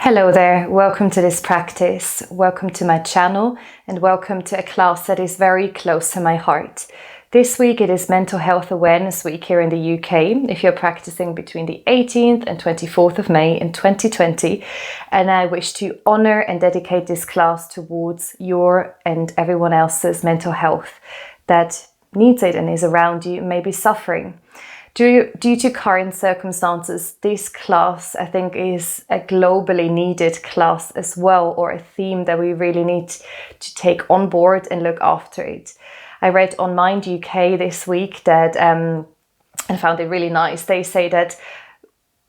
Hello there, welcome to this practice, welcome to my channel and welcome to a class that is very close to my heart. This week it is Mental Health Awareness Week here in the UK, if you're practicing between the 18th and 24th of May in 2020, and I wish to honour and dedicate this class towards your and everyone else's mental health that needs it and is around you, may be suffering. Due to current circumstances, this class, I think, is a globally needed class as well, or a theme that we really need to take on board and look after it. I read on Mind UK this week that, I found it really nice, they say that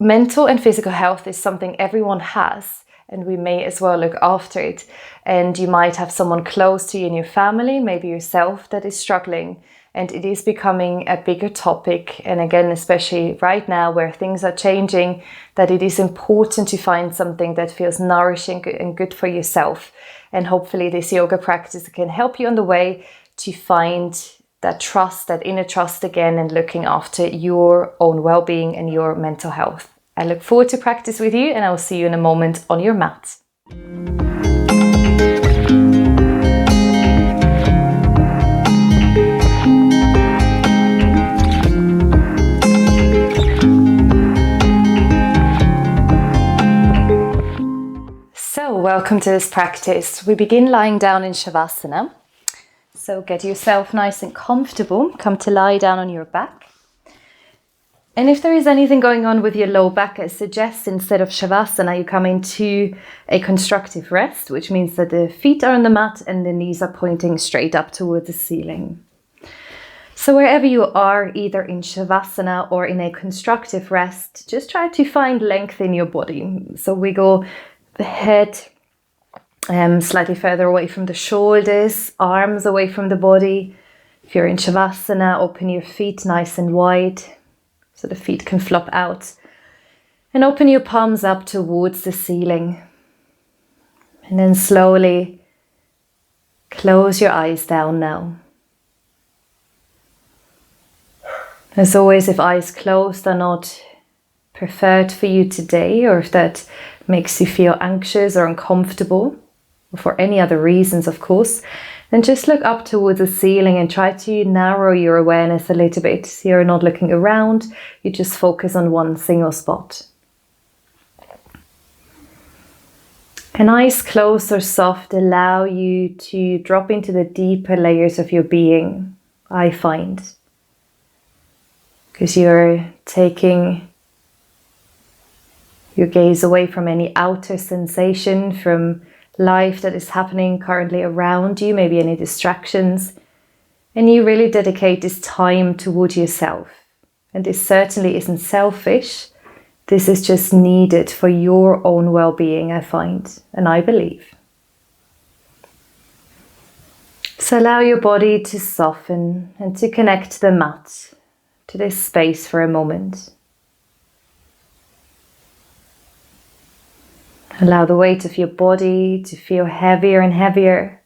mental and physical health is something everyone has, and we may as well look after it. And you might have someone close to you in your family, maybe yourself, that is struggling. And it is becoming a bigger topic. And again, especially right now where things are changing, that it is important to find something that feels nourishing and good for yourself. And hopefully this yoga practice can help you on the way to find that trust, that inner trust again, and looking after your own well-being and your mental health. I look forward to practice with you, and I will see you in a moment on your mat. So, welcome to this practice. We begin lying down in Shavasana. So get yourself nice and comfortable. Come to lie down on your back. And if there is anything going on with your low back, I suggest instead of Shavasana, you come into a constructive rest, which means that the feet are on the mat and the knees are pointing straight up towards the ceiling. So wherever you are, either in Shavasana or in a constructive rest, just try to find length in your body. So wiggle the head slightly further away from the shoulders, arms away from the body. If you're in Shavasana, open your feet nice and wide so the feet can flop out. And open your palms up towards the ceiling. And then slowly close your eyes down now. As always, if eyes closed are not preferred for you today, or if that makes you feel anxious or uncomfortable, or for any other reasons, of course, then just look up towards the ceiling and try to narrow your awareness a little bit. So you're not looking around, you just focus on one single spot. And eyes closed or soft allow you to drop into the deeper layers of your being, I find. Because you're taking your gaze away from any outer sensation, from life that is happening currently around you, maybe any distractions, and you really dedicate this time toward yourself. And this certainly isn't selfish. This is just needed for your own well-being, I find, and I believe. So allow your body to soften and to connect to the mat, to this space for a moment. Allow the weight of your body to feel heavier and heavier.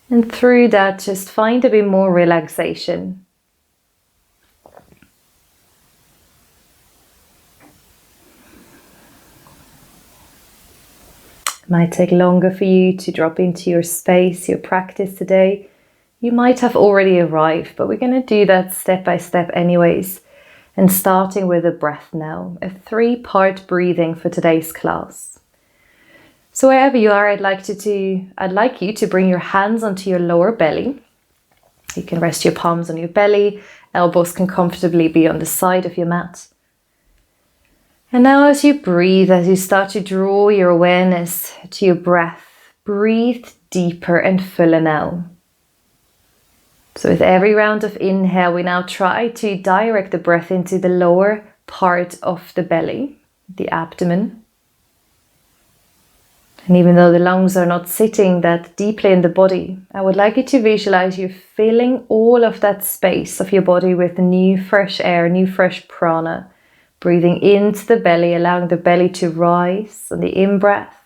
And through that, just find a bit more relaxation. It might take longer for you to drop into your space, your practice today. You might have already arrived, but we're going to do that step by step anyways. And starting with a breath now, a 3-part breathing for today's class. So wherever you are, I'd like you to bring your hands onto your lower belly. You can rest your palms on your belly, elbows can comfortably be on the side of your mat. And now as you breathe, as you start to draw your awareness to your breath, breathe deeper and fuller now. So with every round of inhale, we now try to direct the breath into the lower part of the belly, the abdomen. And even though the lungs are not sitting that deeply in the body, I would like you to visualize you filling all of that space of your body with new fresh air, new fresh prana. Breathing into the belly, allowing the belly to rise on the in-breath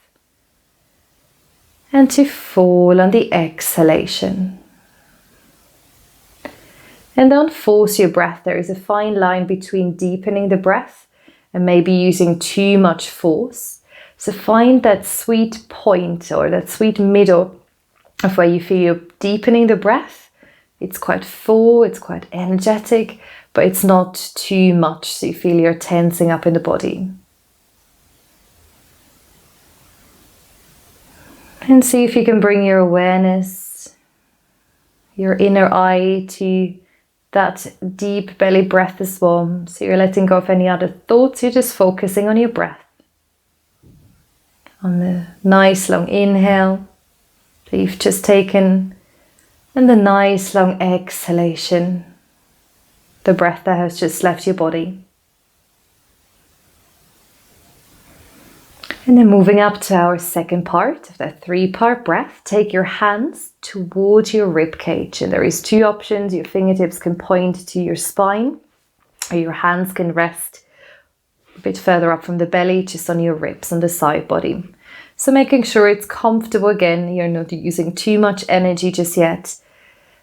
and to fall on the exhalation. And don't force your breath. There is a fine line between deepening the breath and maybe using too much force. So find that sweet point or that sweet middle of where you feel you're deepening the breath. It's quite full, it's quite energetic, but it's not too much, so you feel you're tensing up in the body. And see if you can bring your awareness, your inner eye to that deep belly breath as well. So you're letting go of any other thoughts, you're just focusing on your breath. On the nice long inhale that you've just taken, and the nice long exhalation, the breath that has just left your body. And then moving up to our second part of that 3-part breath, take your hands towards your rib cage. And there is 2 options. Your fingertips can point to your spine, or your hands can rest a bit further up from the belly, just on your ribs, on the side body. So making sure it's comfortable again, you're not using too much energy just yet.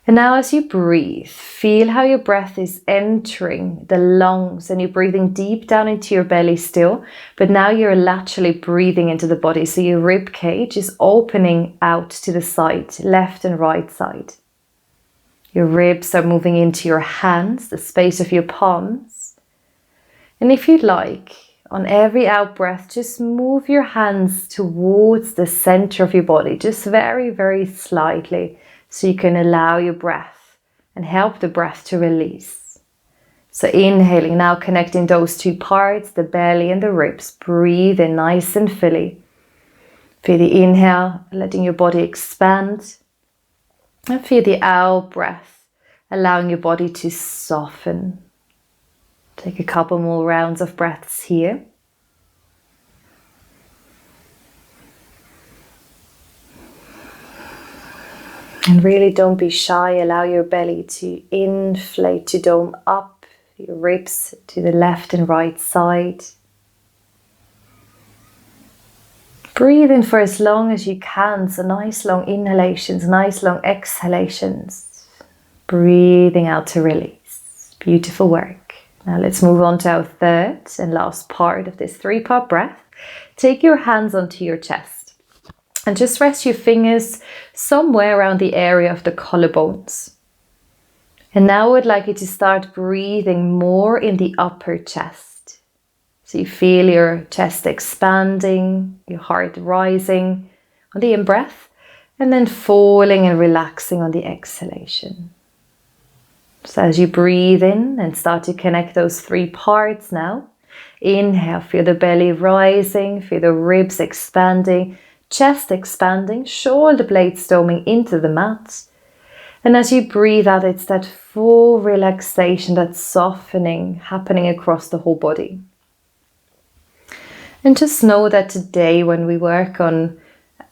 And now as you breathe, feel how your breath is entering the lungs and you're breathing deep down into your belly still, but now you're laterally breathing into the body. So your rib cage is opening out to the side, left and right side. Your ribs are moving into your hands, the space of your palms. And if you'd like, on every out breath, just move your hands towards the center of your body, just very, very slightly, so you can allow your breath and help the breath to release. So inhaling, now connecting those 2 parts, the belly and the ribs. Breathe in nice and fully. Feel the inhale, letting your body expand. And feel the out breath, allowing your body to soften. Take a couple more rounds of breaths here. And really don't be shy, allow your belly to inflate, to dome up, your ribs to the left and right side. Breathe in for as long as you can, so nice long inhalations, nice long exhalations. Breathing out to release. Beautiful work. Now let's move on to our third and last part of this 3-part breath. Take your hands onto your chest. And just rest your fingers somewhere around the area of the collarbones. And now I would like you to start breathing more in the upper chest. So you feel your chest expanding, your heart rising on the in-breath, and then falling and relaxing on the exhalation. So as you breathe in and start to connect those 3 parts now, inhale, feel the belly rising, feel the ribs expanding, chest expanding, shoulder blades doming into the mat. And as you breathe out, it's that full relaxation, that softening happening across the whole body. And just know that today when we work on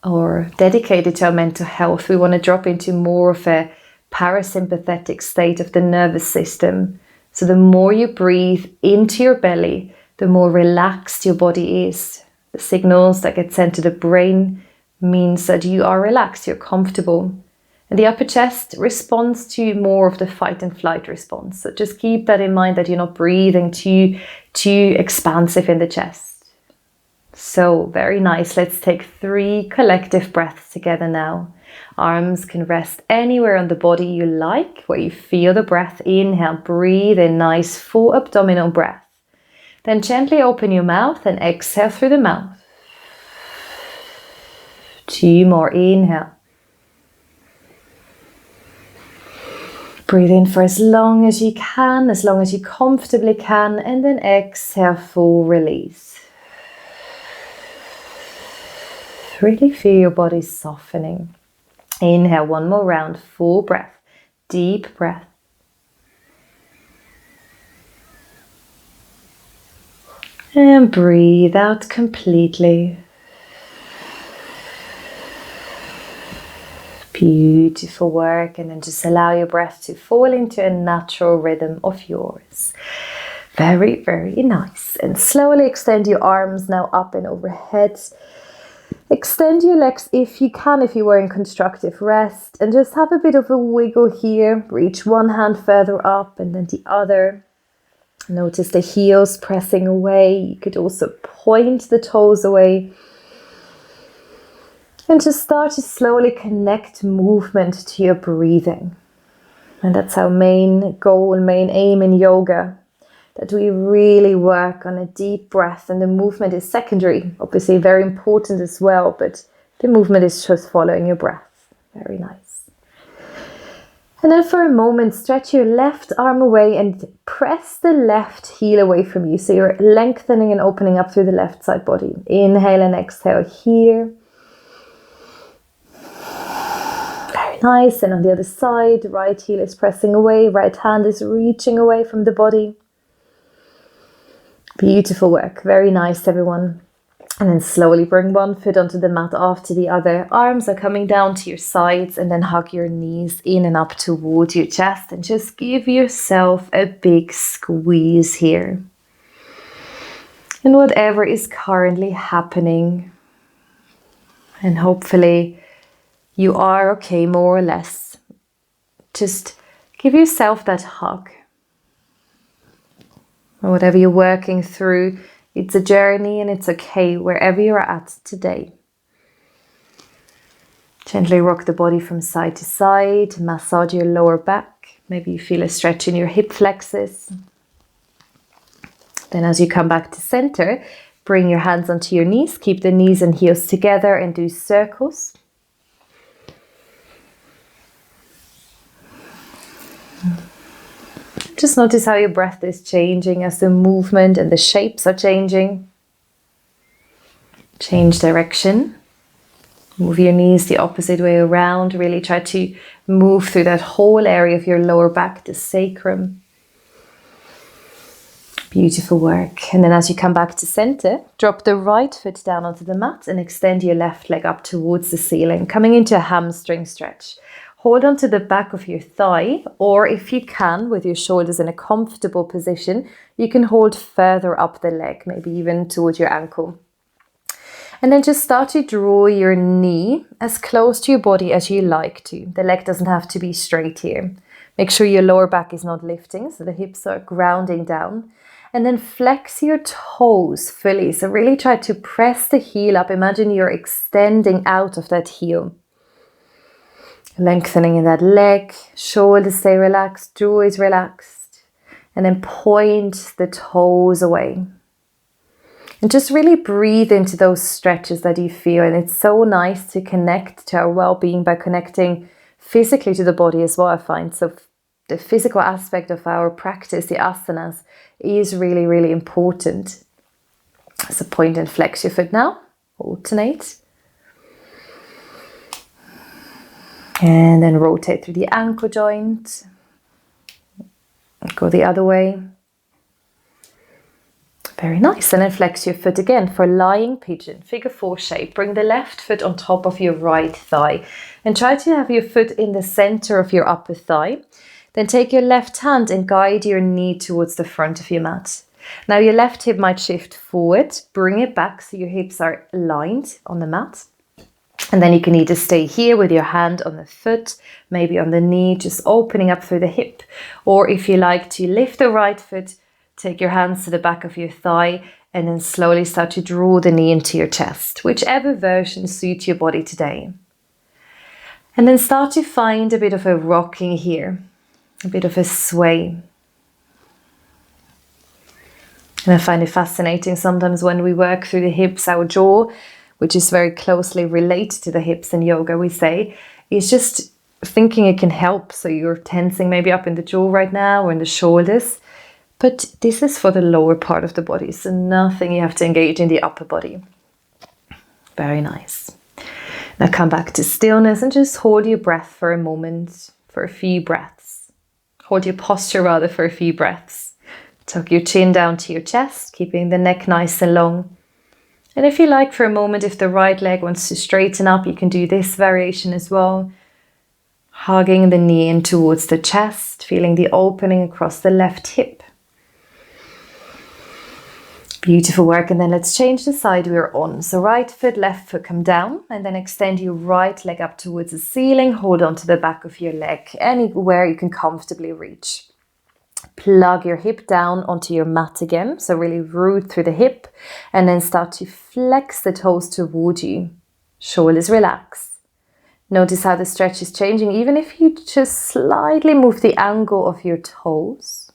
or dedicated to our mental health, we want to drop into more of a parasympathetic state of the nervous system. So the more you breathe into your belly, the more relaxed your body is. The signals that get sent to the brain means that you are relaxed, you're comfortable. And the upper chest responds to more of the fight and flight response. So just keep that in mind, that you're not breathing too expansive in the chest. So very nice. Let's take 3 collective breaths together now. Arms can rest anywhere on the body you like, where you feel the breath. Inhale, breathe in, nice full abdominal breath. Then gently open your mouth and exhale through the mouth. 2 more, inhale. Breathe in for as long as you can, as long as you comfortably can, and then exhale, full release. Really feel your body softening. Inhale, 1 more round, full breath, deep breath. And breathe out completely. Beautiful work. And then just allow your breath to fall into a natural rhythm of yours. Very, very nice. And slowly extend your arms now up and overhead. Extend your legs if you can, if you were in constructive rest. And just have a bit of a wiggle here. Reach one hand further up and then the other. Notice the heels pressing away. You could also point the toes away. And just start to slowly connect movement to your breathing. And that's our main goal, main aim in yoga. That we really work on a deep breath, and the movement is secondary. Obviously very important as well, but the movement is just following your breath. Very nice. And then for a moment, stretch your left arm away and press the left heel away from you. So you're lengthening and opening up through the left side body. Inhale and exhale here. Very nice. And on the other side, right heel is pressing away, right hand is reaching away from the body. Beautiful work. Very nice, everyone. And then slowly bring one foot onto the mat after the other. Arms are coming down to your sides, and then hug your knees in and up towards your chest, and just give yourself a big squeeze here. And whatever is currently happening, and hopefully you are okay more or less, just give yourself that hug. Or whatever you're working through, it's a journey and it's okay wherever you're at today. Gently rock the body from side to side, massage your lower back. Maybe you feel a stretch in your hip flexors. Then as you come back to center, bring your hands onto your knees, keep the knees and heels together and do circles. Just notice how your breath is changing as the movement and the shapes are changing. Change direction. Move your knees the opposite way around. Really try to move through that whole area of your lower back, the sacrum. Beautiful work. And then as you come back to center, drop the right foot down onto the mat and extend your left leg up towards the ceiling, coming into a hamstring stretch. Hold on to the back of your thigh, or if you can, with your shoulders in a comfortable position, you can hold further up the leg, maybe even towards your ankle. And then just start to draw your knee as close to your body as you like to. The leg doesn't have to be straight here. Make sure your lower back is not lifting, so the hips are grounding down. And then flex your toes fully. So really try to press the heel up. Imagine you're extending out of that heel. Lengthening in that leg, shoulders stay relaxed, jaw is relaxed. And then point the toes away. And just really breathe into those stretches that you feel. And it's so nice to connect to our well-being by connecting physically to the body as well, I find. So the physical aspect of our practice, the asanas, is really, really important. So point and flex your foot now. Alternate. And then rotate through the ankle joint. Go the other way. Very nice. And then flex your foot again for lying pigeon, figure 4 shape. Bring the left foot on top of your right thigh. And try to have your foot in the center of your upper thigh. Then take your left hand and guide your knee towards the front of your mat. Now your left hip might shift forward. Bring it back so your hips are aligned on the mat. And then you can either stay here with your hand on the foot, maybe on the knee, just opening up through the hip. Or if you like to lift the right foot, take your hands to the back of your thigh and then slowly start to draw the knee into your chest, whichever version suits your body today. And then start to find a bit of a rocking here, a bit of a sway. And I find it fascinating sometimes when we work through the hips, our jaw, which is very closely related to the hips in yoga, we say, is just thinking it can help. So you're tensing maybe up in the jaw right now or in the shoulders. But this is for the lower part of the body, so nothing you have to engage in the upper body. Very nice. Now come back to stillness and just hold your breath for a moment, for a few breaths. Hold your posture rather for a few breaths. Tuck your chin down to your chest, keeping the neck nice and long. And if you like, for a moment, if the right leg wants to straighten up, you can do this variation as well. Hugging the knee in towards the chest, feeling the opening across the left hip. Beautiful work. And then let's change the side we're on. So right foot, left foot come down, and then extend your right leg up towards the ceiling. Hold on to the back of your leg, anywhere you can comfortably reach. Plug your hip down onto your mat again. So really root through the hip and then start to flex the toes toward you. Shoulders relax. Notice how the stretch is changing, even if you just slightly move the angle of your toes.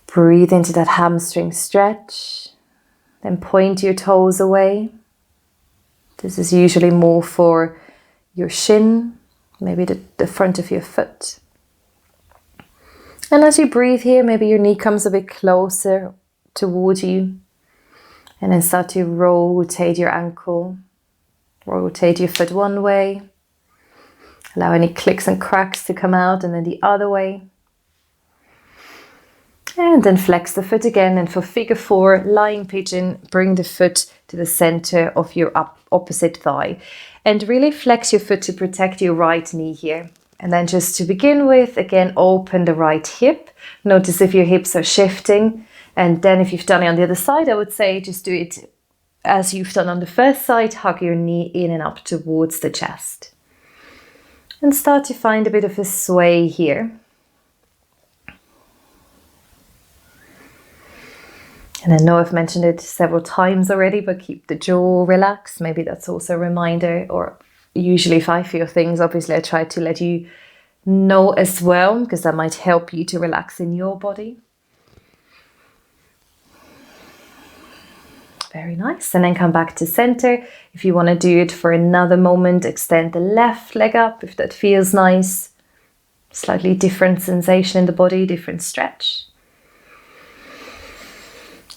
Breathe into that hamstring stretch. Then point your toes away. This is usually more for your shin, maybe the front of your foot. And as you breathe here, maybe your knee comes a bit closer toward you. And then start to rotate your ankle. Rotate your foot one way. Allow any clicks and cracks to come out, and then the other way. And then flex the foot again. And for figure 4, lying pigeon, bring the foot to the center of your opposite thigh. And really flex your foot to protect your right knee here. And then just to begin with, again, open the right hip. Notice if your hips are shifting. And then if you've done it on the other side, I would say just do it as you've done on the first side. Hug your knee in and up towards the chest. And start to find a bit of a sway here. And I know I've mentioned it several times already, but keep the jaw relaxed. Maybe that's also a reminder, or usually if I feel things, obviously I try to let you know as well, because that might help you to relax in your body. Very nice. And then come back to center. If you want to do it for another moment, extend the left leg up if that feels nice. Slightly different sensation in the body, different stretch.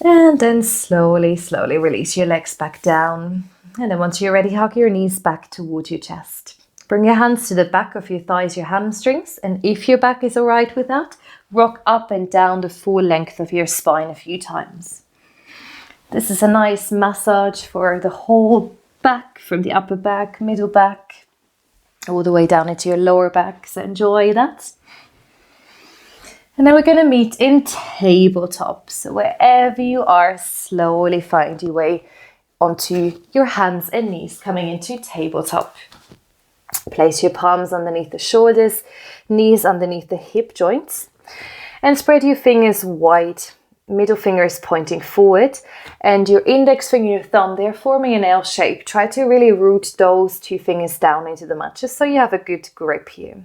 And then slowly, slowly release your legs back down. And then once you're ready, hug your knees back towards your chest. Bring your hands to the back of your thighs, your hamstrings. And if your back is all right with that, rock up and down the full length of your spine a few times. This is a nice massage for the whole back, from the upper back, middle back, all the way down into your lower back. So enjoy that. And then we're going to meet in tabletop. So wherever you are, slowly find your way onto your hands and knees, coming into tabletop. Place your palms underneath the shoulders, knees underneath the hip joints, and spread your fingers wide. Middle finger is pointing forward, and your index finger and your thumb, they're forming an L shape. Try to really root those two fingers down into the mat, just so you have a good grip here.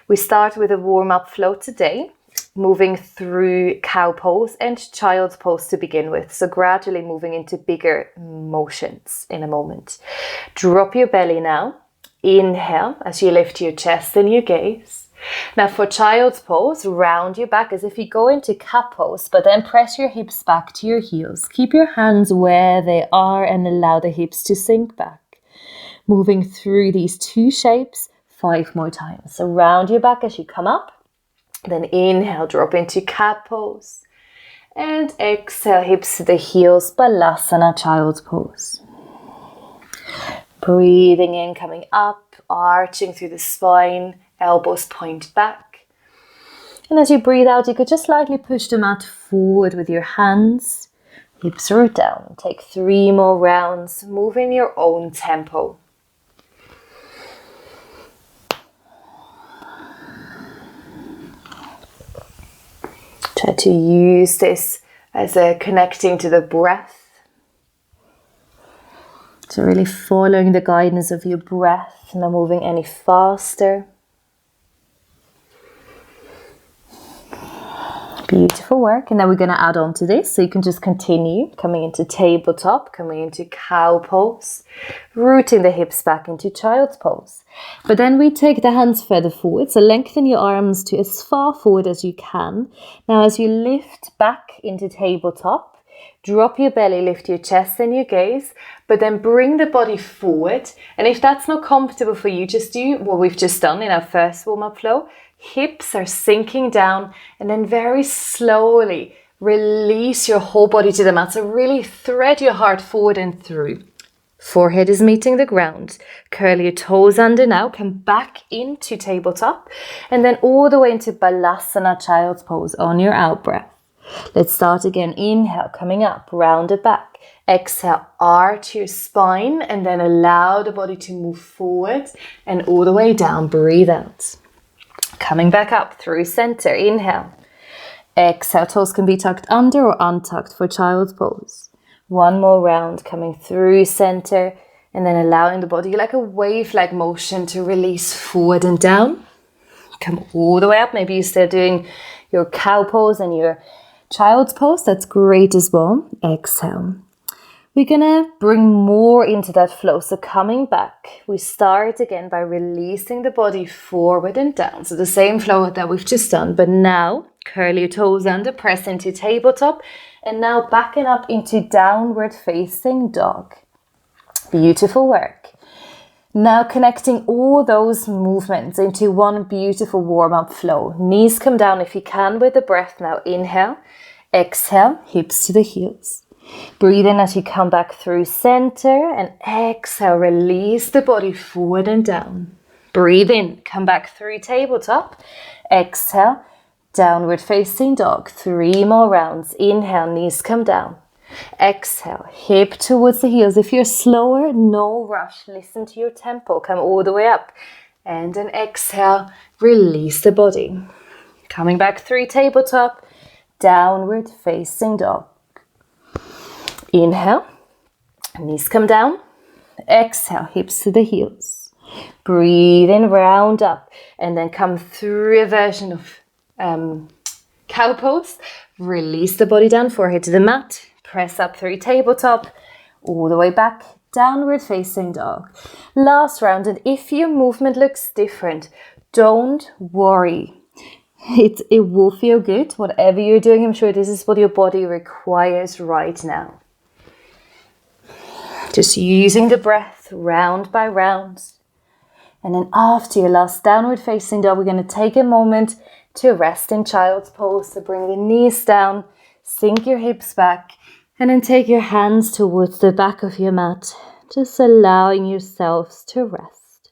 We start with a warm-up flow today, moving through cow pose and child's pose to begin with. So gradually moving into bigger motions in a moment. Drop your belly now. Inhale as you lift your chest and your gaze. Now for child's pose, round your back as if you go into cat pose, but then press your hips back to your heels. Keep your hands where they are and allow the hips to sink back. Moving through these two shapes 5 more times. So round your back as you come up. Then inhale, drop into cat pose. And exhale, hips to the heels, Balasana, child's pose. Breathing in, coming up, arching through the spine, elbows point back. And as you breathe out, you could just slightly push the mat forward with your hands. Hips root down. Take 3 more rounds. Move in your own tempo. Try to use this as a connecting to the breath. So really following the guidance of your breath, not moving any faster. Beautiful work. And then we're going to add on to this. So you can just continue coming into tabletop, coming into cow pose, rooting the hips back into child's pose. But then we take the hands further forward. So lengthen your arms to as far forward as you can. Now as you lift back into tabletop, drop your belly, lift your chest and your gaze, but then bring the body forward. And if that's not comfortable for you, just do what we've just done in our first warm-up flow. Hips are sinking down, and then very slowly release your whole body to the mat. So really thread your heart forward and through. Forehead is meeting the ground. Curl your toes under now. Come back into tabletop, and then all the way into Balasana, child's pose on your out breath. Let's start again. Inhale, coming up, round the back. Exhale, arch your spine, and then allow the body to move forward and all the way down. Breathe out. Coming back up through center. Inhale. Exhale, toes can be tucked under or untucked for child's pose. One more round, coming through center, and then allowing the body like a wave-like motion to release forward and down. Come all the way up. Maybe you're still doing your cow pose and your child's pose. That's great as well. Exhale. We're gonna bring more into that flow. So coming back, we start again by releasing the body forward and down. So the same flow that we've just done, but now curl your toes under, press into tabletop, and now backing up into downward facing dog. Beautiful work. Now connecting all those movements into one beautiful warm-up flow. Knees come down if you can with the breath. Now inhale, exhale, hips to the heels. Breathe in as you come back through center, and exhale, release the body forward and down. Breathe in, come back through tabletop. Exhale, downward facing dog. 3 more rounds. Inhale, knees come down. Exhale, hip towards the heels. If you're slower, no rush. Listen to your tempo. Come all the way up. And then exhale, release the body. Coming back through tabletop, downward facing dog. Inhale, knees come down. Exhale, hips to the heels. Breathe in, round up, and then come through a version of cow pose. Release the body down, forehead to the mat. Press up through tabletop, all the way back, downward facing dog. Last round, and if your movement looks different, don't worry. It will feel good, whatever you're doing. I'm sure this is what your body requires right now. Just using the breath round by round. And then after your last downward facing dog, we're going to take a moment to rest in child's pose. So bring the knees down, sink your hips back, and then take your hands towards the back of your mat, just allowing yourselves to rest.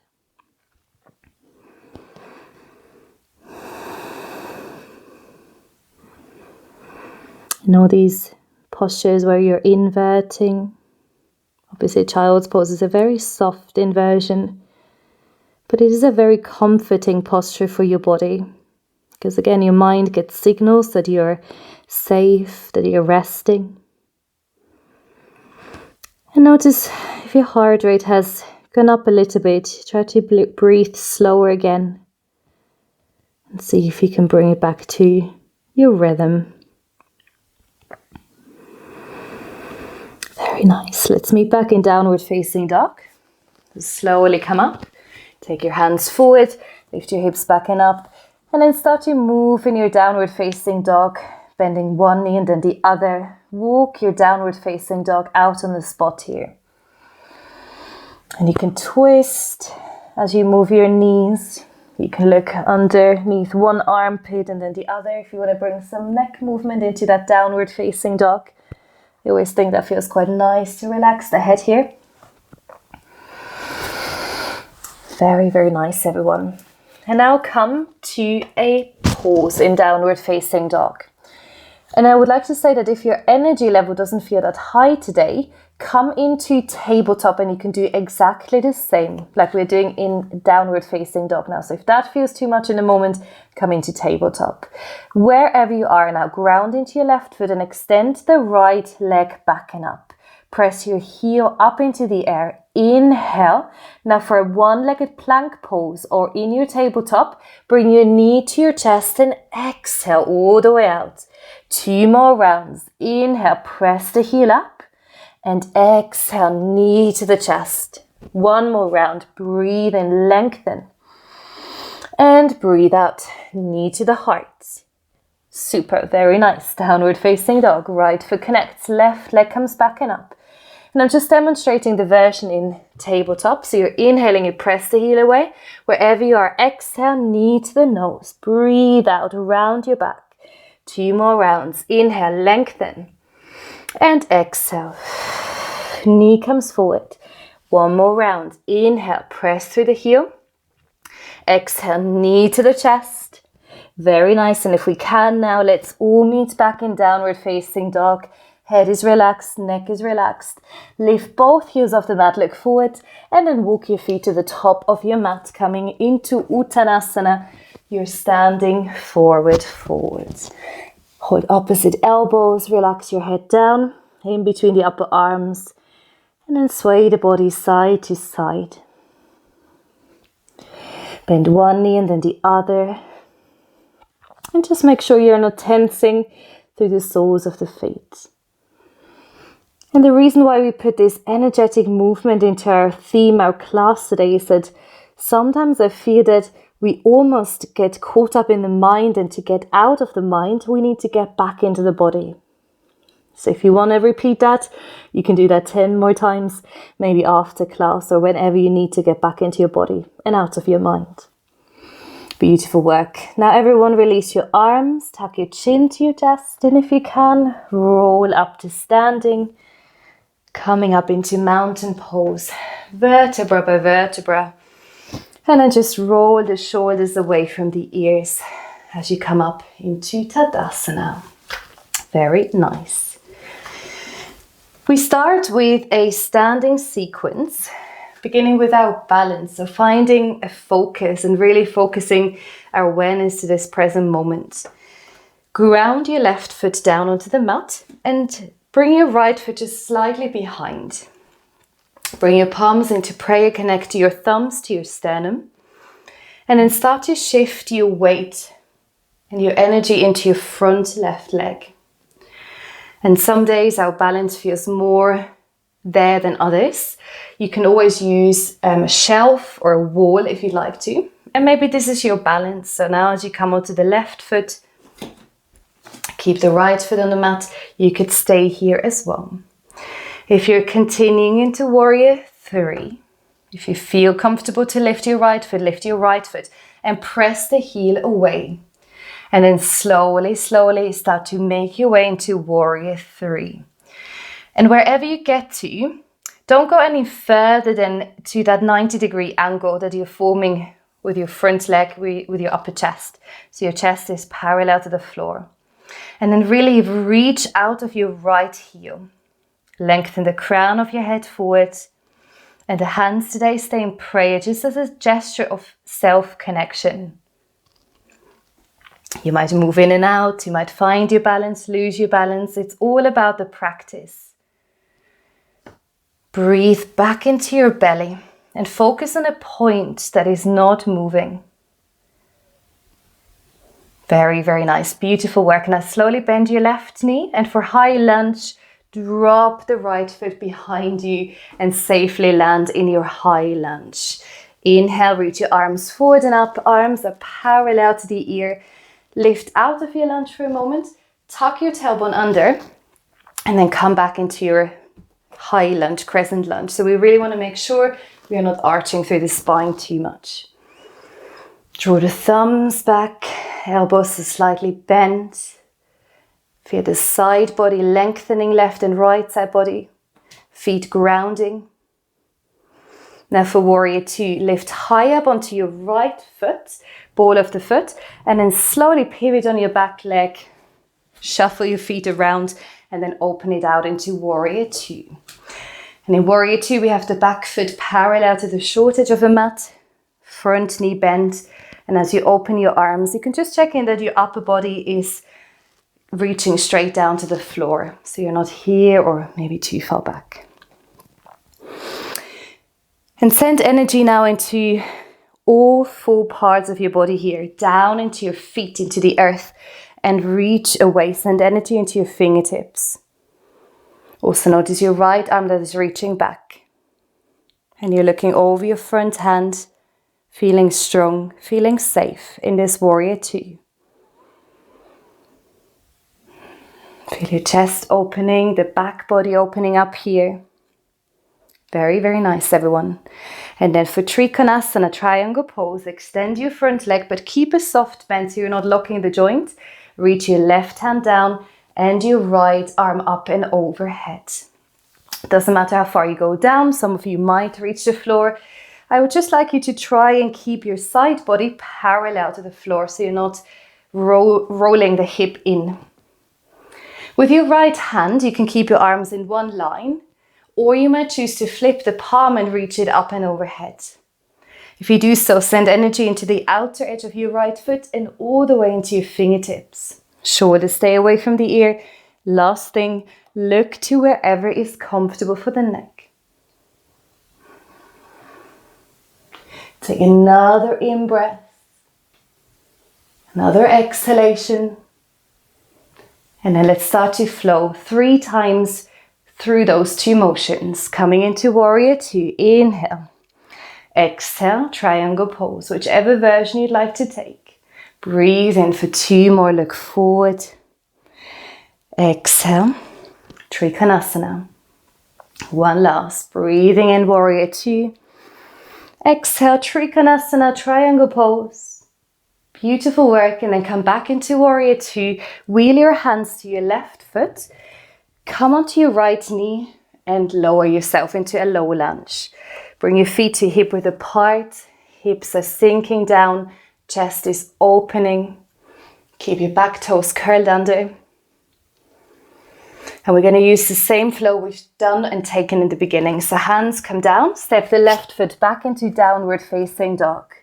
And all these postures where you're inverting. Obviously, child's pose is a very soft inversion, but it is a very comforting posture for your body. Because again, your mind gets signals that you're safe, that you're resting. And notice if your heart rate has gone up a little bit, try to breathe slower again. And see if you can bring it back to your rhythm. Very nice. Let's meet back in downward facing dog. Slowly come up. Take your hands forward. Lift your hips back and up. And then start to move in your downward facing dog. Bending one knee and then the other. Walk your downward facing dog out on the spot here. And you can twist as you move your knees. You can look underneath one armpit and then the other if you want to bring some neck movement into that downward facing dog. I always think that feels quite nice to relax the head here. Very, very nice, everyone. And now come to a pause in downward facing dog. And I would like to say that if your energy level doesn't feel that high today, come into tabletop and you can do exactly the same like we're doing in downward facing dog now. So if that feels too much in the moment, come into tabletop. Wherever you are now, ground into your left foot and extend the right leg back and up. Press your heel up into the air. Inhale. Now for a one-legged plank pose or in your tabletop, bring your knee to your chest and exhale all the way out. 2 more rounds. Inhale, press the heel up and exhale, knee to the chest. 1 more round. Breathe in, lengthen. And breathe out, knee to the heart. Super, very nice. Downward facing dog. Right foot connects, left leg comes back and up. And I'm just demonstrating the version in tabletop. So you're inhaling, you press the heel away. Wherever you are, exhale, knee to the nose. Breathe out, round your back. 2 more rounds. Inhale, lengthen. And exhale. Knee comes forward. 1 more round. Inhale, press through the heel. Exhale, knee to the chest. Very nice. And if we can now, let's all meet back in downward facing dog. Head is relaxed, neck is relaxed. Lift both heels off the mat, look forward, and then walk your feet to the top of your mat, coming into Uttanasana. You're standing forward. Hold opposite elbows, relax your head down in between the upper arms, and then sway the body side to side. Bend one knee and then the other. And just make sure you're not tensing through the soles of the feet. And the reason why we put this energetic movement into our theme, our class today, is that sometimes I feel that we almost get caught up in the mind, and to get out of the mind, we need to get back into the body. So if you want to repeat that, you can do that 10 more times, maybe after class or whenever you need to get back into your body and out of your mind. Beautiful work. Now everyone release your arms, tuck your chin to your chest, and if you can, roll up to standing, coming up into mountain pose, vertebra by vertebra. And then just roll the shoulders away from the ears as you come up into Tadasana. Very nice. We start with a standing sequence, beginning with our balance. So finding a focus and really focusing our awareness to this present moment. Ground your left foot down onto the mat and bring your right foot just slightly behind. Bring your palms into prayer, connect your thumbs to your sternum, and then start to shift your weight and your energy into your front left leg. And some days our balance feels more there than others. You can always use a shelf or a wall if you'd like to, and maybe this is your balance. So now as you come onto the left foot, keep the right foot on the mat, you could stay here as well. If you're continuing into Warrior 3, if you feel comfortable to lift your right foot and press the heel away. And then slowly start to make your way into Warrior 3. And wherever you get to, don't go any further than to that 90-degree angle that you're forming with your front leg, with your upper chest. So your chest is parallel to the floor. And then really reach out of your right heel. Lengthen the crown of your head forward, and the hands today stay in prayer, just as a gesture of self-connection. You might move in and out, you might find your balance, lose your balance. It's all about the practice. Breathe back into your belly and focus on a point that is not moving. Very, very nice, beautiful work. Now slowly bend your left knee, and for high lunge, drop the right foot behind you and safely land in your high lunge. Inhale, reach your arms forward and up. Arms are parallel to the ear. Lift out of your lunge for a moment. Tuck your tailbone under and then come back into your high lunge, crescent lunge. So we really want to make sure we are not arching through the spine too much. Draw the thumbs back, elbows are slightly bent. Feel the side body lengthening, left and right side body. Feet grounding. Now for Warrior 2, lift high up onto your right foot, ball of the foot, and then slowly pivot on your back leg. Shuffle your feet around and then open it out into Warrior 2. And in Warrior 2, we have the back foot parallel to the short edge of the mat, front knee bent. And as you open your arms, you can just check in that your upper body is reaching straight down to the floor. So you're not here or maybe too far back. And send energy now into all four parts of your body here, down into your feet, into the earth, and reach away. Send energy into your fingertips. Also notice your right arm that is reaching back. And you're looking over your front hand, feeling strong, feeling safe in this Warrior 2. Feel your chest opening, the back body opening up here. Very, very nice, everyone. And then for Trikonasana, triangle pose, extend your front leg, but keep a soft bend so you're not locking the joint. Reach your left hand down and your right arm up and overhead. Doesn't matter how far you go down. Some of you might reach the floor. I would just like you to try and keep your side body parallel to the floor so you're not rolling the hip in. With your right hand, you can keep your arms in one line, or you might choose to flip the palm and reach it up and overhead. If you do so, send energy into the outer edge of your right foot and all the way into your fingertips. Shoulders stay away from the ear. Last thing, look to wherever is comfortable for the neck. Take another in-breath. Another exhalation. And then let's start to flow 3 times through those 2 motions. Coming into warrior 2, inhale. Exhale, triangle pose, whichever version you'd like to take. Breathe in for 2 more, look forward. Exhale, Trikonasana. 1 last, breathing in warrior 2. Exhale, Trikonasana, triangle pose. Beautiful work, and then come back into warrior 2. Wheel your hands to your left foot. Come onto your right knee and lower yourself into a low lunge. Bring your feet to hip width apart. Hips are sinking down. Chest is opening. Keep your back toes curled under. And we're going to use the same flow we've done and taken in the beginning. So hands come down. Step the left foot back into downward facing dog.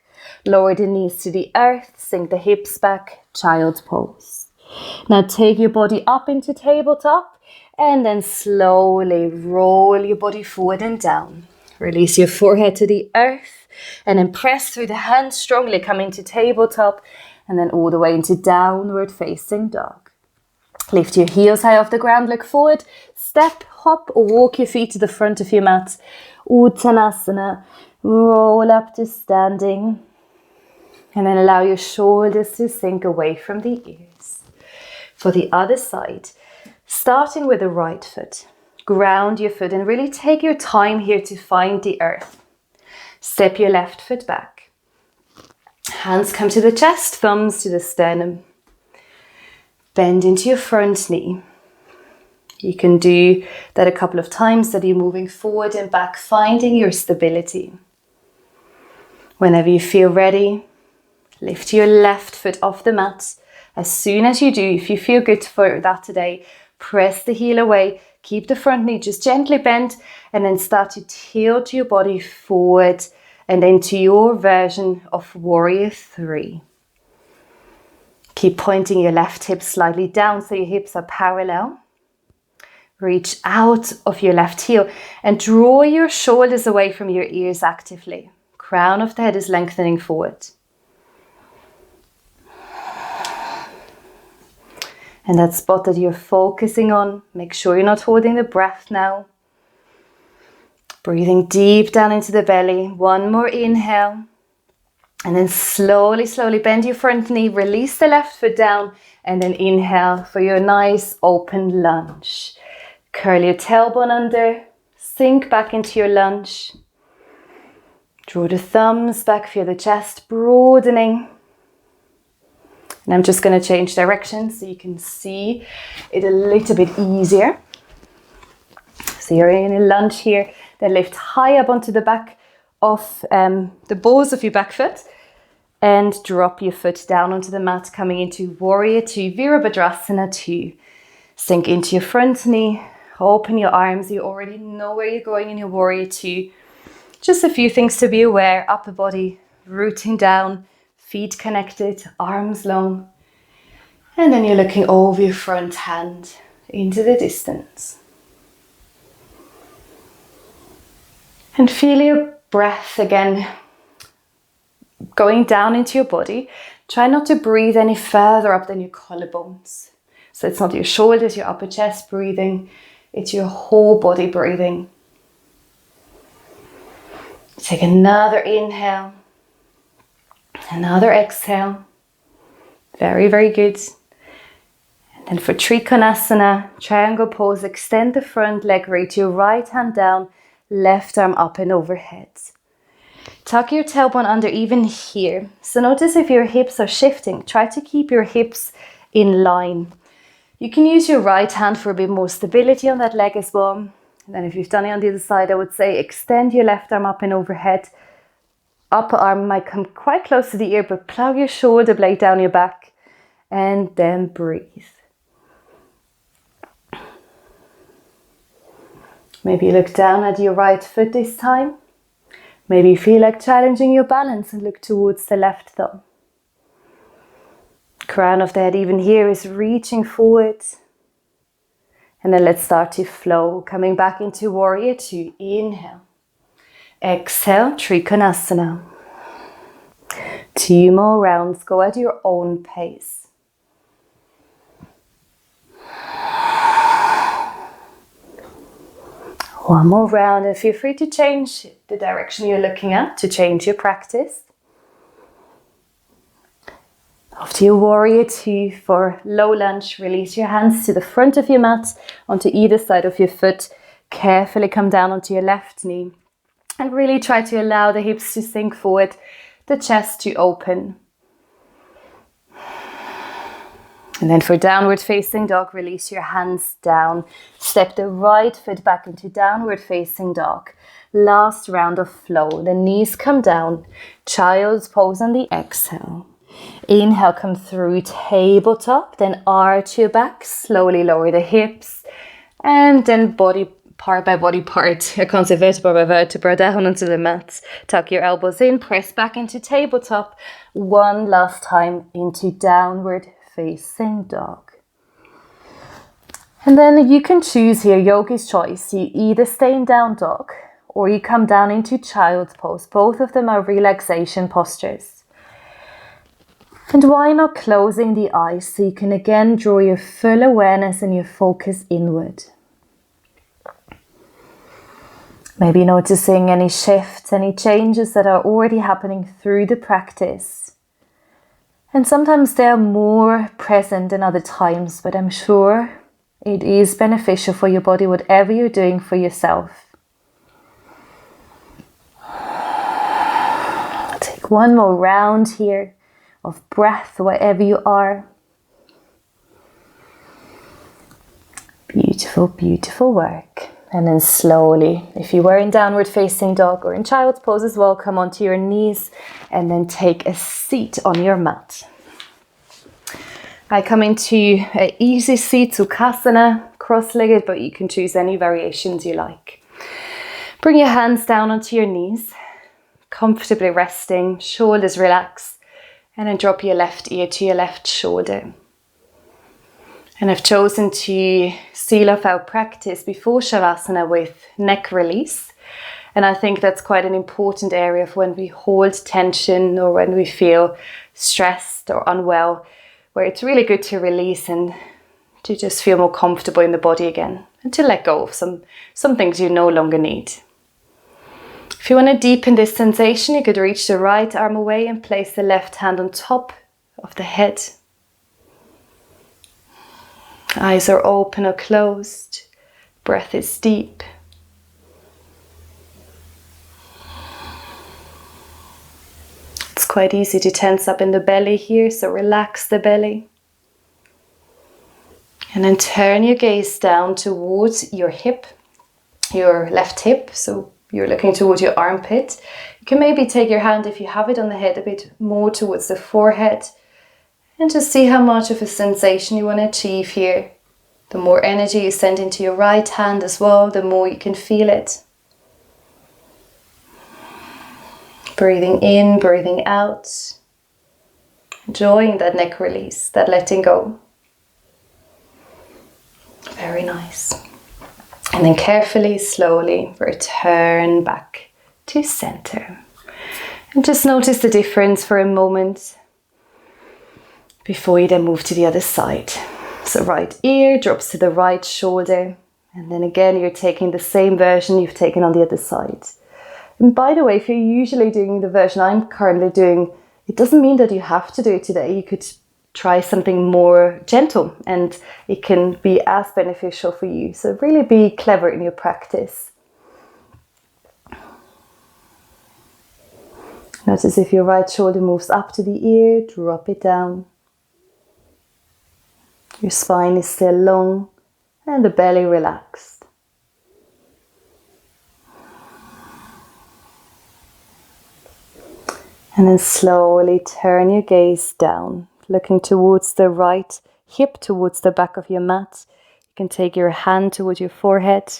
Lower the knees to the earth. Sink the hips back. Child pose. Now take your body up into tabletop. And then slowly roll your body forward and down. Release your forehead to the earth. And then press through the hands strongly. Come into tabletop. And then all the way into downward facing dog. Lift your heels high off the ground. Look forward. Step, hop, or walk your feet to the front of your mat. Uttanasana. Roll up to standing. And then allow your shoulders to sink away from the ears. For the other side. Starting with the right foot, ground your foot and really take your time here to find the earth. Step your left foot back. Hands come to the chest, thumbs to the sternum. Bend into your front knee. You can do that a couple of times, that you're moving forward and back, finding your stability. Whenever you feel ready, lift your left foot off the mat. As soon as you do, if you feel good for that today, press the heel away, keep the front knee just gently bent, and then start to tilt your body forward and into your version of warrior 3. Keep pointing your left hip slightly down so your hips are parallel. Reach out of your left heel and draw your shoulders away from your ears actively. Crown of the head is lengthening forward. And that spot that you're focusing on, make sure you're not holding the breath now. Breathing deep down into the belly. 1 more inhale. And then slowly, slowly bend your front knee. Release the left foot down. And then inhale for your nice open lunge. Curl your tailbone under. Sink back into your lunge. Draw the thumbs back, feel the chest broadening. And I'm just going to change direction so you can see it a little bit easier. So you're in a lunge here. Then lift high up onto the back of the balls of your back foot. And drop your foot down onto the mat, coming into warrior 2, Virabhadrasana 2. Sink into your front knee. Open your arms. You already know where you're going in your warrior 2. Just a few things to be aware. Upper body rooting down. Feet connected, arms long. And then you're looking over your front hand into the distance. And feel your breath again going down into your body. Try not to breathe any further up than your collarbones. So it's not your shoulders, your upper chest breathing. It's your whole body breathing. Take another inhale. Another exhale. Very, very good. And then for Trikonasana, triangle pose, extend the front leg, reach your right hand down, left arm up and overhead. Tuck your tailbone under even here. So notice if your hips are shifting, try to keep your hips in line. You can use your right hand for a bit more stability on that leg as well. And then if you've done it on the other side, I would say extend your left arm up and overhead. Upper arm might come quite close to the ear, but plow your shoulder blade down your back and then breathe. Maybe you look down at your right foot this time. Maybe you feel like challenging your balance and look towards the left thumb. Crown of the head even here is reaching forward. And then let's start to flow, coming back into Warrior Two. Inhale. Exhale, Trikonasana. 2 more rounds, go at your own pace. One more round, and feel free to change the direction you're looking at to change your practice. After your Warrior Two for low lunge, release your hands to the front of your mat, onto either side of your foot. Carefully come down onto your left knee. And really try to allow the hips to sink forward, the chest to open. And then for downward facing dog, release your hands down. Step the right foot back into downward facing dog. Last round of flow. The knees come down. Child's pose on the exhale. Inhale, come through tabletop. Then arch your back. Slowly lower the hips. And then part by body part. I can't say vertebra by vertebra, down onto the mat. Tuck your elbows in, press back into tabletop. One last time into downward facing dog. And then you can choose here, yogi's choice. You either stay in down dog or you come down into child's pose. Both of them are relaxation postures. And why not closing the eyes so you can again draw your full awareness and your focus inward. Maybe noticing any shifts, any changes that are already happening through the practice. And sometimes they are more present than other times, but I'm sure it is beneficial for your body, whatever you're doing for yourself. Take one more round here of breath, wherever you are. Beautiful, beautiful work. And then slowly, if you were in downward facing dog or in child's pose as well, come onto your knees and then take a seat on your mat. I come into an easy seat, Sukhasana, cross-legged, but you can choose any variations you like. Bring your hands down onto your knees, comfortably resting, shoulders relaxed, and then drop your left ear to your left shoulder. And I've chosen to seal off our practice before Shavasana with neck release. And I think that's quite an important area of when we hold tension or when we feel stressed or unwell, where it's really good to release and to just feel more comfortable in the body again and to let go of some things you no longer need. If you want to deepen this sensation, you could reach the right arm away and place the left hand on top of the head. Eyes are open or closed. Breath is deep. It's quite easy to tense up in the belly here, so relax the belly. And then turn your gaze down towards your hip, your left hip, so you're looking towards your armpit. You can maybe take your hand, if you have it on the head, a bit more towards the forehead. And just see how much of a sensation you want to achieve here. The more energy you send into your right hand as well, the more you can feel it. Breathing in, breathing out. Enjoying that neck release, that letting go. Very nice. And then carefully, slowly return back to center. And just notice the difference for a moment before you then move to the other side. So right ear drops to the right shoulder. And then again, you're taking the same version you've taken on the other side. And by the way, if you're usually doing the version I'm currently doing, it doesn't mean that you have to do it today. You could try something more gentle and it can be as beneficial for you. So really be clever in your practice. Notice if your right shoulder moves up to the ear, drop it down. Your spine is still long and the belly relaxed. And then slowly turn your gaze down, looking towards the right hip, towards the back of your mat. You can take your hand towards your forehead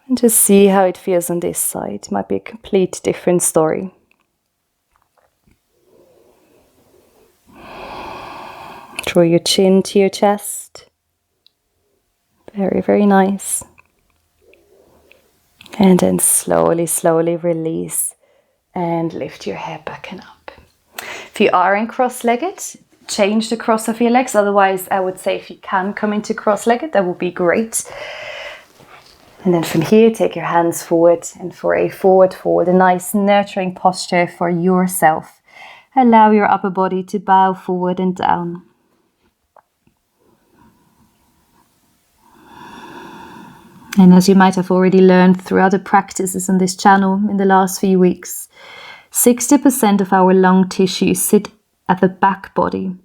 and just see how it feels on this side. It might be a complete different story. Draw your chin to your chest. Very, very nice. And then slowly, slowly release and lift your head back and up. If you are in cross-legged, change the cross of your legs. Otherwise, I would say if you can come into cross-legged, that would be great. And then from here, take your hands forward, and for a forward fold, a nice nurturing posture for yourself. Allow your upper body to bow forward and down. And as you might have already learned through other practices on this channel in the last few weeks, 60% of our lung tissue sit at the back body.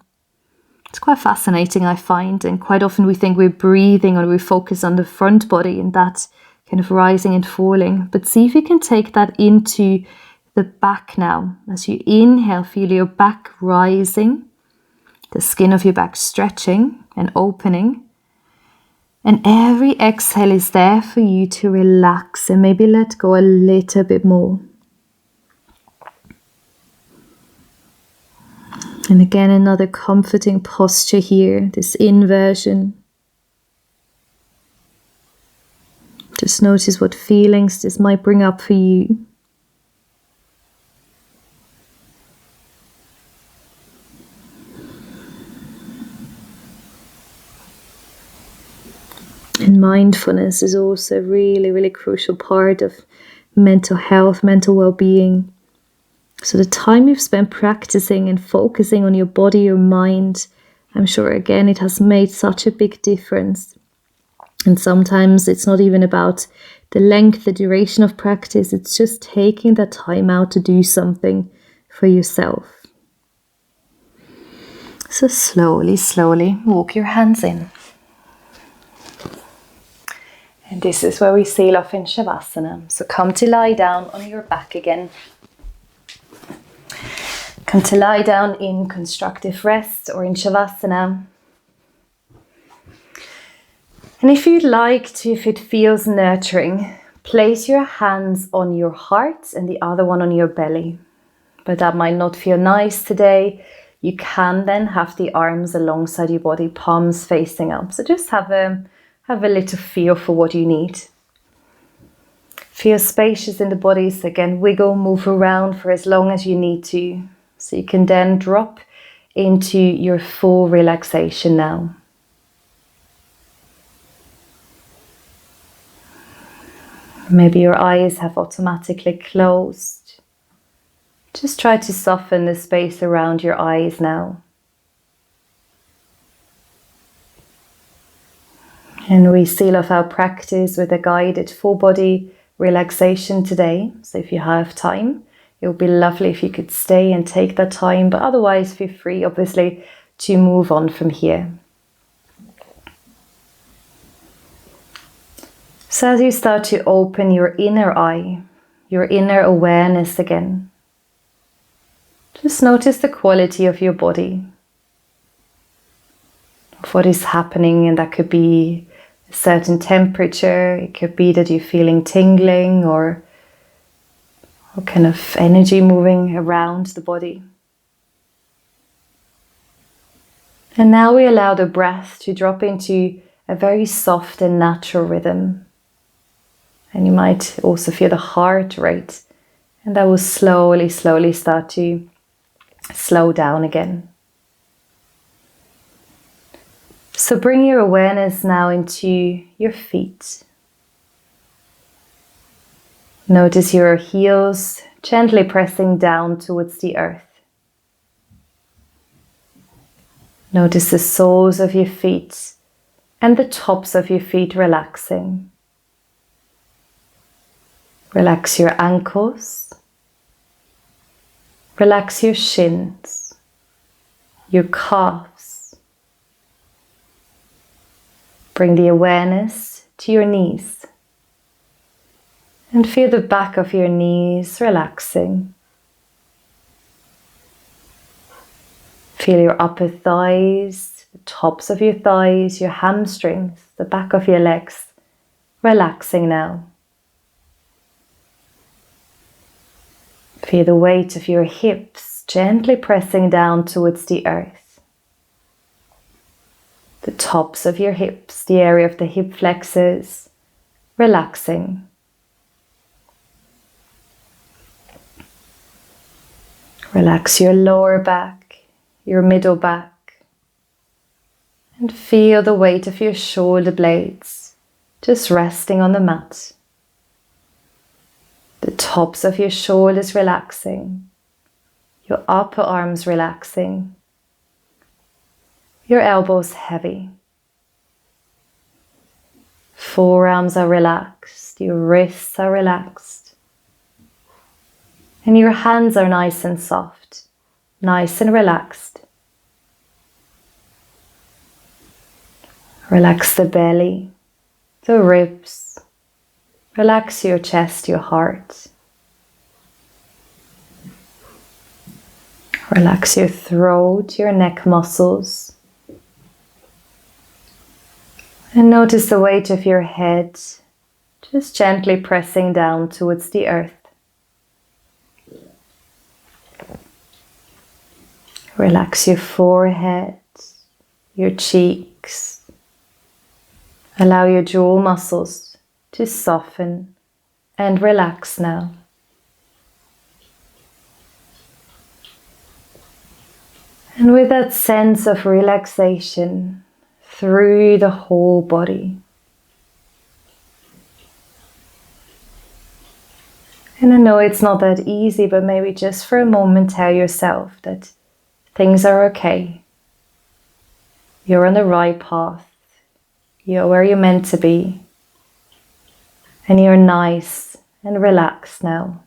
It's quite fascinating, I find, and quite often we think we're breathing or we focus on the front body and that kind of rising and falling. But see if you can take that into the back now. As you inhale, feel your back rising, the skin of your back stretching and opening. And every exhale is there for you to relax and maybe let go a little bit more. And again, another comforting posture here, this inversion. Just notice what feelings this might bring up for you. And mindfulness is also a really, really crucial part of mental health, mental well-being. So the time you've spent practicing and focusing on your body, your mind, I'm sure again it has made such a big difference. And sometimes it's not even about the length, the duration of practice, it's just taking that time out to do something for yourself. So slowly, slowly walk your hands in. And this is where we sail off in Shavasana. So come to lie down on your back again. Come to lie down in constructive rest or in Shavasana. And if you'd like to, if it feels nurturing, place your hands on your heart and the other one on your belly. But that might not feel nice today. You can then have the arms alongside your body, palms facing up. So just have a little feel for what you need. Feel spacious in the body. So again, wiggle, move around for as long as you need to. So you can then drop into your full relaxation now. Maybe your eyes have automatically closed. Just try to soften the space around your eyes now. And we seal off our practice with a guided full body relaxation today. So if you have time, it would be lovely if you could stay and take that time, but otherwise feel free, obviously, to move on from here. So as you start to open your inner eye, your inner awareness again, just notice the quality of your body, of what is happening, and that could be a certain temperature, it could be that you're feeling tingling or kind of energy moving around the body. And now we allow the breath to drop into a very soft and natural rhythm. And you might also feel the heart rate, and that will slowly, slowly start to slow down again. So bring your awareness now into your feet. Notice your heels gently pressing down towards the earth. Notice the soles of your feet and the tops of your feet relaxing. Relax your ankles. Relax your shins, your calves. Bring the awareness to your knees. And feel the back of your knees relaxing. Feel your upper thighs, the tops of your thighs, your hamstrings, the back of your legs relaxing now. Feel the weight of your hips gently pressing down towards the earth. The tops of your hips, the area of the hip flexors, relaxing. Relax your lower back, your middle back, and feel the weight of your shoulder blades just resting on the mat. The tops of your shoulders relaxing, your upper arms relaxing, your elbows heavy. Forearms are relaxed, your wrists are relaxed, and your hands are nice and soft, nice and relaxed. Relax the belly, the ribs, relax your chest, your heart. Relax your throat, your neck muscles. And notice the weight of your head just gently pressing down towards the earth. Relax your forehead, your cheeks. Allow your jaw muscles to soften and relax now. And with that sense of relaxation through the whole body. And I know it's not that easy, but maybe just for a moment tell yourself that things are okay. You're on the right path. You're where you're meant to be. And you're nice and relaxed now.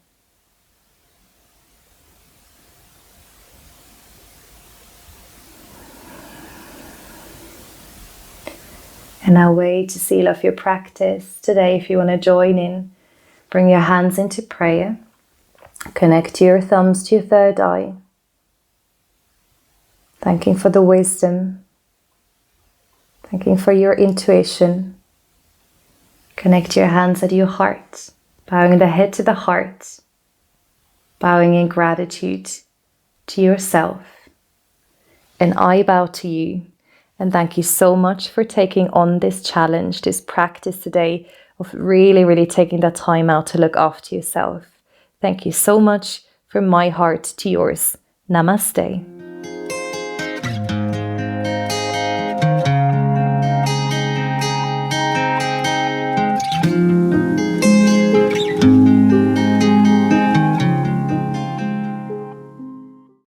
And now way to seal off your practice today. If you want to join in, bring your hands into prayer. Connect your thumbs to your third eye. Thanking for the wisdom. Thanking for your intuition. Connect your hands at your heart. Bowing the head to the heart. Bowing in gratitude to yourself. And I bow to you. And thank you so much for taking on this challenge, this practice today of really taking that time out to look after yourself. Thank you so much from my heart to yours. Namaste.